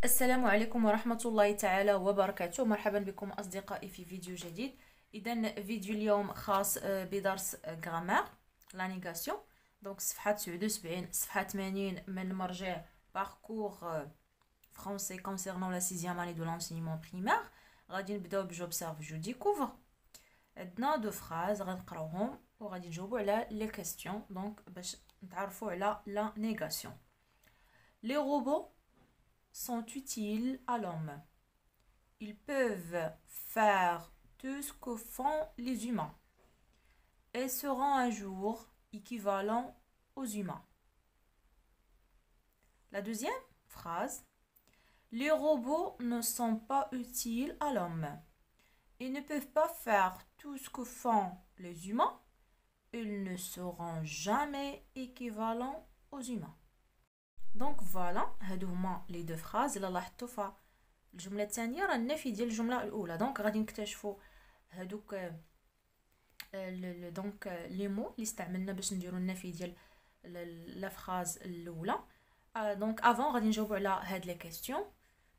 السلام عليكم ورحمة الله تعالى وبركاته. مرحبا بكم أصدقائي في فيديو جديد. إذن فيديو اليوم خاص بدرس غرامار لا نيغاسيون. دونك صفحة 79 صفحة 80 من مرجع باركور فرونسي كونسيرنون لا سيزيام اني دو لانسينيمون بريمير. غادي نبداو بجوبسيرف جو ديكوفر. عندنا دو فراز غنقراوهم وغادي نجاوبو على لي كيستيون دونك باش نتعرفوا على لا نيغاسيون. لي روبو sont utiles à l'homme. Ils peuvent faire tout ce que font les humains et seront un jour équivalents aux humains. La deuxième phrase, les robots ne sont pas utiles à l'homme. Ils ne peuvent pas faire tout ce que font les humains. Ils ne seront jamais équivalents aux humains. دونك فوالا هادو هما لي دو فراز. الا لاحظتوا فالجمله الثانيه راه النفي ديال الجمله الاولى. دونك غادي نكتشفوا هادوك دونك لي مو اللي استعملنا باش نديروا النفي ديال لا فراز الاولى. دونك افون غادي نجاوبوا على هاد لي كيستيون.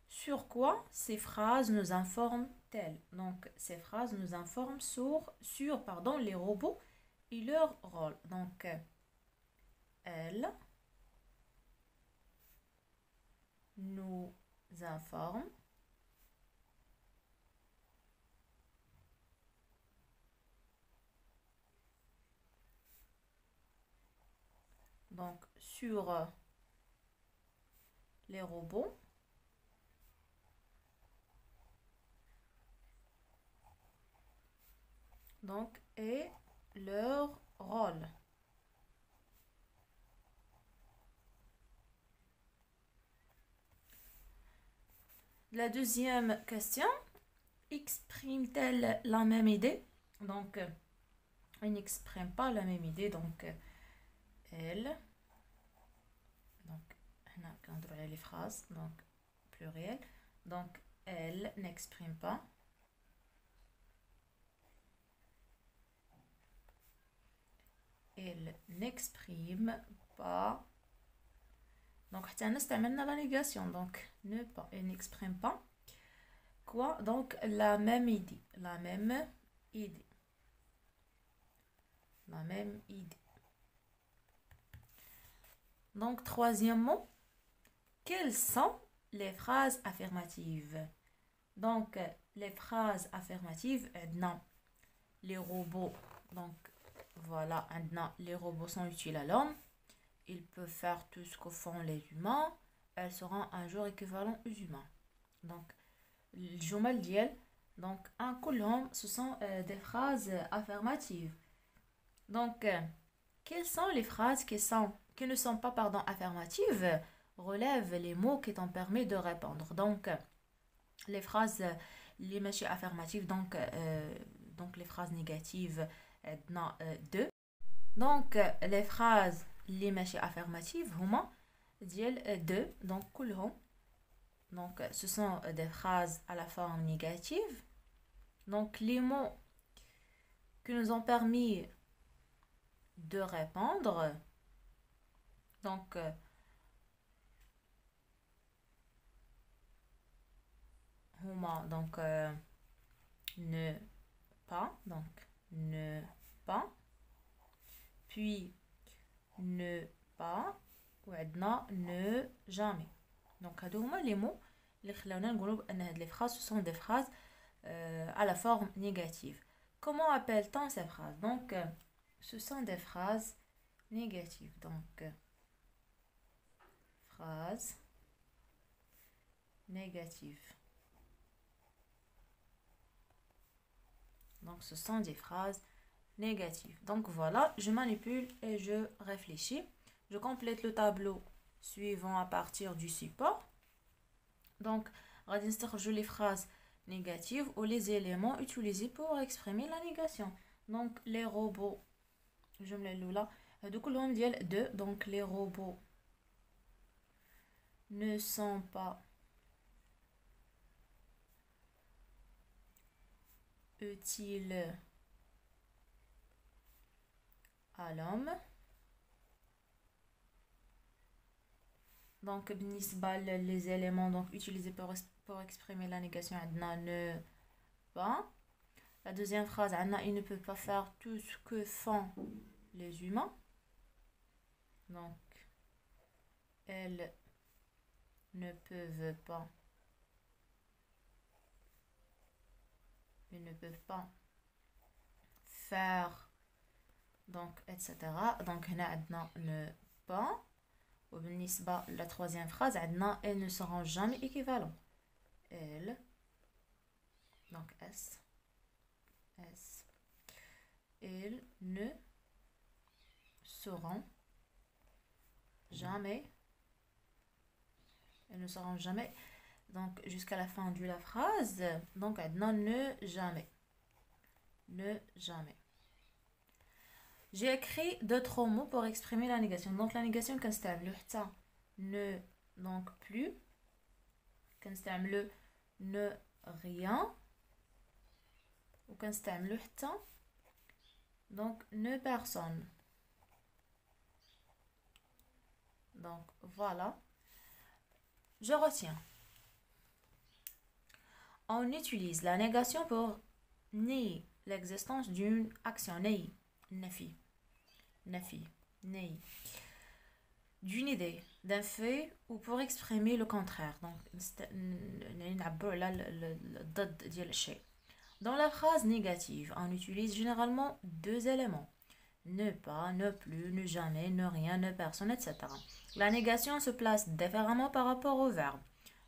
sur quoi ces phrases nous informent-elles. donc ces phrases nous informent sur les robots et leur rôle. donc elles nous informe donc sur les robots donc et leur rôle. La deuxième question, exprime-t-elle la même idée? donc elle n'exprime pas la même idée. donc elle, donc on a les phrases donc pluriel. donc elle n'exprime pas elle n'exprime pas. donc حتى هنا استعملنا la négation. donc ne pas, elle n'exprime pas quoi. donc la même idée, la même idée, la même idée. donc troisième mot, quelles sont les phrases affirmatives? donc les phrases affirmatives, عندنا les robots. donc voilà, عندنا les robots sont utiles à l'homme. Ils peuvent faire tout ce que font les humains. Elles seront un jour équivalents aux humains. donc الجمل ديال donc un كلهم ce sont des phrases affirmatives. donc quelles sont les phrases qui ne sont pas affirmatives? relève les mots qui t'ont permis de répondre. donc les phrases les ماشي affirmatives donc les phrases négatives عندنا deux. donc les phrases les ماشي affirmatives هما ديال deux. donc كلهم donc ce sont des phrases à la forme négative. donc les mots qui nous ont permis de répondre, donc هما donc ne pas, donc ne pas, puis ne pas وعندنا ne jamais. donc هادو هما les mots اللي خلاونا نقولوا بان هاد les phrases ce sont des phrases à la forme négative. comment appelle-t-on ces phrases? donc ce sont des phrases négatives. donc phrases négatives. donc ce sont des phrases négatives. donc voilà, je manipule et je réfléchis. je complète le tableau suivant à partir du support. donc غادي نستخرجوا les phrases négatives ou les éléments utilisés pour exprimer la négation. donc les robots الجمله الاولى هادو كلهم ديال deux. donc les robots ne sont pas utiles à l'homme. Donc, les éléments donc, utilisés pour exprimer la négation, عندنا ne pas. La deuxième phrase, عندنا il ne peut pas faire tout ce que font les humains. Donc, elles ne peuvent pas. Ils ne peuvent pas faire. Donc, etc. Donc, هنا عندنا ne pas. وبالنسبة la troisième phrase, عندنا elles ne seront jamais équivalents. Elles, donc S, elles ne seront jamais. Elles ne seront jamais. Donc, jusqu'à la fin de la phrase, donc, عندنا ne jamais. Ne jamais. J'ai écrit d'autres mots pour exprimer la négation. Donc, la négation, quand c'est le ne, donc plus. Quand c'est le ne rien. Ou quand c'est le donc ne personne. Donc, voilà. Je retiens. On utilise la négation pour nier l'existence d'une action. Nier. Nafi. Nafi. Nier. D'une idée, d'un fait ou pour exprimer le contraire. Donc, dans la phrase négative, on utilise généralement deux éléments. Ne pas, ne plus, ne jamais, ne rien, ne personne, etc. La négation se place différemment par rapport au verbe.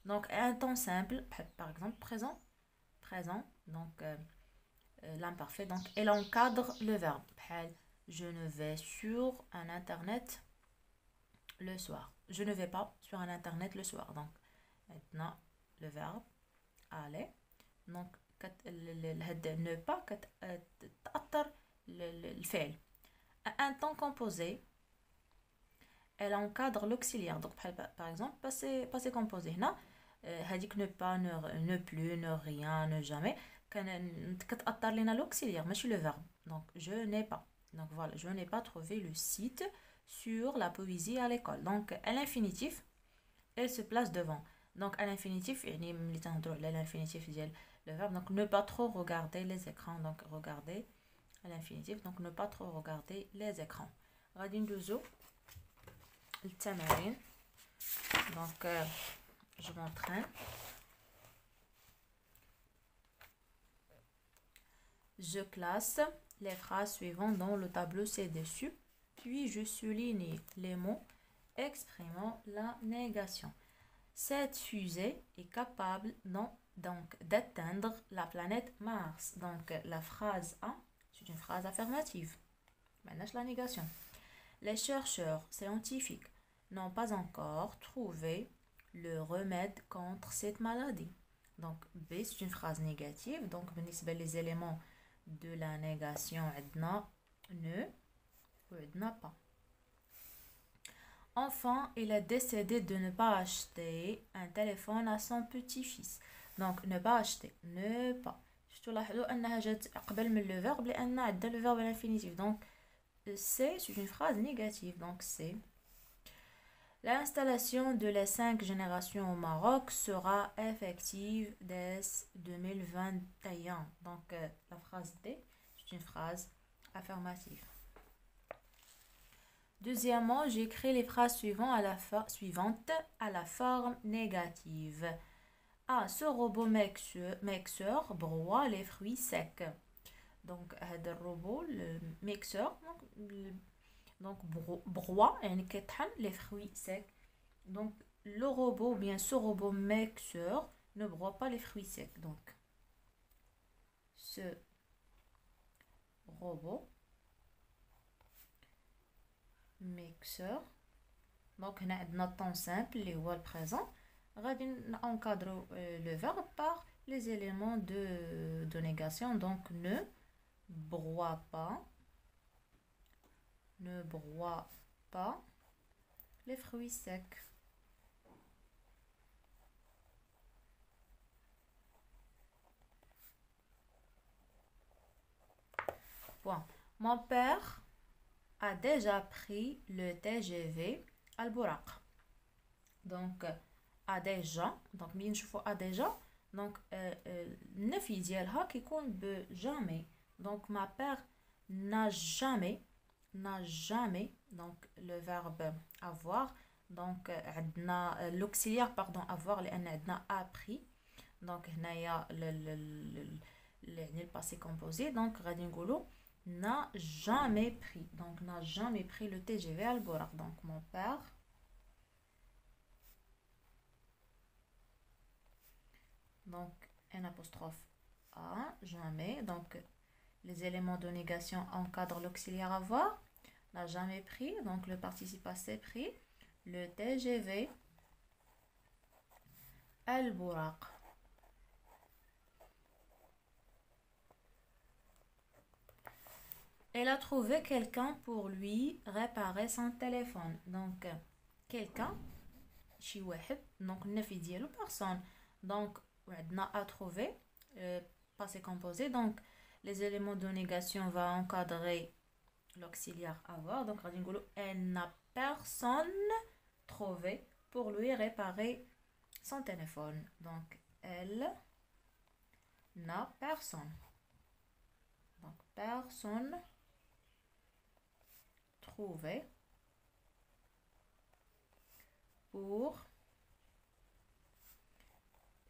Donc, un temps simple, par exemple, présent, donc l'imparfait, donc elle encadre le verbe. Je ne vais sur un internet le soir. Je ne vais pas sur un internet le soir. Donc, maintenant, le verbe aller. Donc, ne pas تأثر الفعل. Un temps composé, elle encadre l'auxiliaire. Donc, par exemple, passé composé. هنا هذيك ne pas, ne plus, ne rien, ne jamais. كتأثر لنا l'auxiliaire, ماشي le verbe. Donc, je n'ai pas. Donc, voilà, je n'ai pas trouvé le site sur la poésie à l'école. Donc, à l'infinitif, elle se place devant. Donc, à l'infinitif, l'infinitif le verbe. Donc, ne pas trop regarder les écrans. Donc, regarder à l'infinitif. Donc, ne pas trop regarder les écrans. غادي ندوزو التمارين. Donc, je m'entraîne. Je classe les phrases suivantes dans le tableau ci-dessus. Puis, je souligne les mots exprimant la négation. Cette fusée est capable donc d'atteindre la planète Mars. Donc, la phrase A, c'est une phrase affirmative. Maintenant, la négation. Les chercheurs scientifiques n'ont pas encore trouvé le remède contre cette maladie. Donc, B, c'est une phrase négative. Donc, les éléments de la négation, عندنا ne ou عندنا pas. Enfin, il a décidé de ne pas acheter un téléphone à son petit-fils. Donc, ne pas acheter. Ne pas. تلاحظوا أنها جات قبل من le verbe لأن عندنا le verbe à l'infinitif. Donc, c'est une phrase négative. Donc, c'est l'installation de les 5 générations au Maroc sera effective dès 2021. Donc, la phrase D, c'est une phrase affirmative. Deuxièmement, j'écris les phrases suivantes à la forme négative. A. Ce robot mixeur broie les fruits secs. Donc, le robot, le mixeur, donc broie les fruits secs. Donc, le robot, bien ce robot mixeur ne broie pas les fruits secs. Donc, ce robot mixeur. Donc, on a notre temps simple, les le présent. On encadre le verbe par les éléments de négation. Donc, ne broie pas les fruits secs. Point. Mon père a déjà pris le TGV al Bouraq. Donc a déjà donc ملي نشوفوا a déjà donc النفي ديالها كيكون ب jamais. Donc ma père n'a jamais donc le verbe avoir. Donc عندنا l'auxiliaire pardon avoir لأن عندنا appris. Donc هنايا يعني le passé composé. Donc غادي نقولوا n'a jamais pris. Donc n'a jamais pris le TGV à البوراق. Donc mon père donc un apostrophe A, jamais. Donc les éléments de négation encadrent l'auxiliaire avoir. N'a jamais pris, donc le participe passé pris. Le TGV البوراق. Elle a trouvé quelqu'un pour lui réparer son téléphone. Donc quelqu'un شي واحد donc النفي ديالو personne. Donc عندنا à trouver passé composé. Donc les éléments de négation va encadrer l'auxiliaire avoir. Donc غادي نقولوا elle n'a personne trouvé pour lui réparer son téléphone. Donc elle n'a personne. Donc personne trouvé pour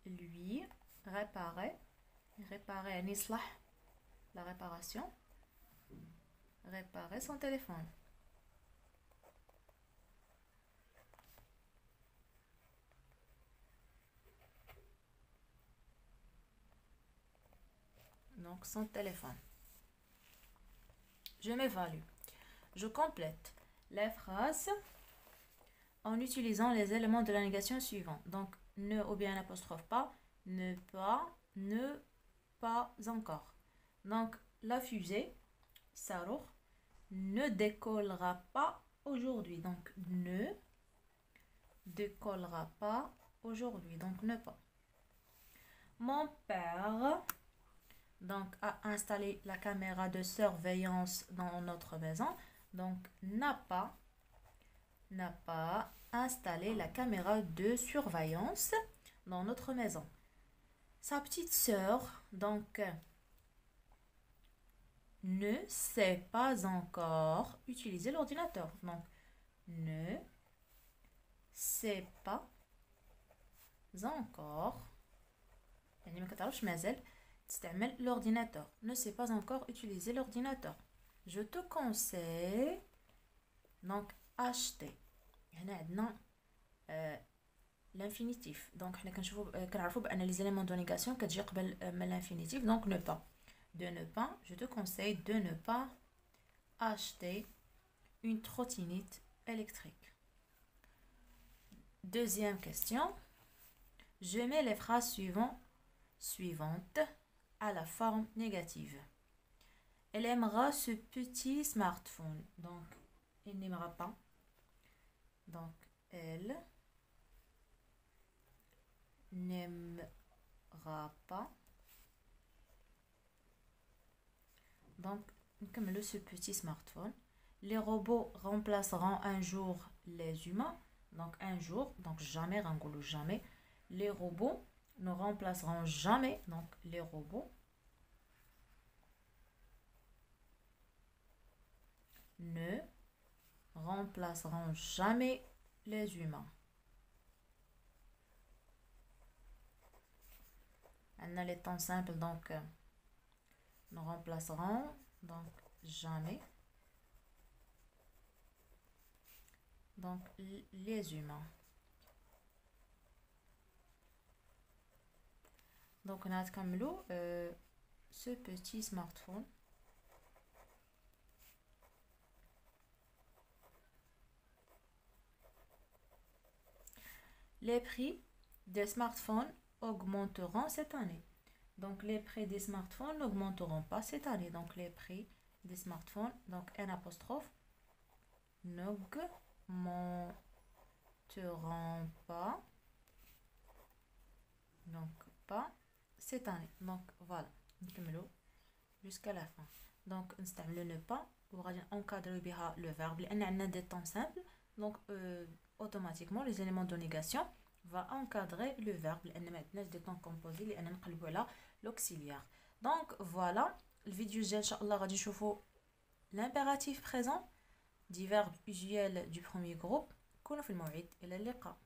lui réparer يصلح la réparation, réparer son téléphone. Donc son téléphone. Je m'évalue. Je complète les phrases en utilisant les éléments de la négation suivants. Donc ne ou bien apostrophe pas, ne pas, ne pas encore. Donc la fusée Sarour ne décollera pas aujourd'hui. Donc ne décollera pas aujourd'hui. Donc ne pas. Mon père donc a installé la caméra de surveillance dans notre maison. Donc n'a pas installé la caméra de surveillance dans notre maison. Sa petite sœur donc ne sait pas encore utiliser l'ordinateur. Donc ne sait pas encore يعني ما كتعرفش مازال تستعمل l'ordinateur. Ne sait pas encore utiliser l'ordinateur. Je te conseille donc acheter. هنا عندنا l'infinitif. Donc حنا كنعرفوا بان les éléments de négation كتجي قبل l'infinitif. Donc ne pas. De ne pas, je te conseille de ne pas acheter une trottinette électrique. Deuxième question. Je mets les phrases suivantes à la forme négative. Elle aimera ce petit smartphone. Donc, elle n'aimera pas. Donc, elle n'aimera pas. Donc, comme ce petit smartphone. Les robots remplaceront un jour les humains. Donc, un jour. Donc, jamais, rangolo, jamais. Les robots ne remplaceront jamais. Donc, les robots ne remplaceront jamais les humains. On a les temps simples, donc nous remplacerons donc jamais donc les humains. Donc on a comme l'eau ce petit smartphone. Les prix des smartphones augmenteront cette année. Donc les prix des smartphones n'augmenteront pas cette année. Donc les prix des smartphones, donc un apostrophe, n'augmenteront pas. Donc pas cette année. Donc voilà, jusqu'à la fin. Donc نستعمل ne pas وغادي encadrer بها le verbe لان عندنا des temps simples. Donc automatiquement les éléments de négation va encadrer le verbe لأن ما عندناش des temps composés لأن نقلبوا على l'auxiliaire. Donc voilà, الفيديو الجاي إن شاء الله غادي نشوفوا l'impératif présent des verbes usuels du premier groupe. كونوا في الموعد، إلى اللقاء.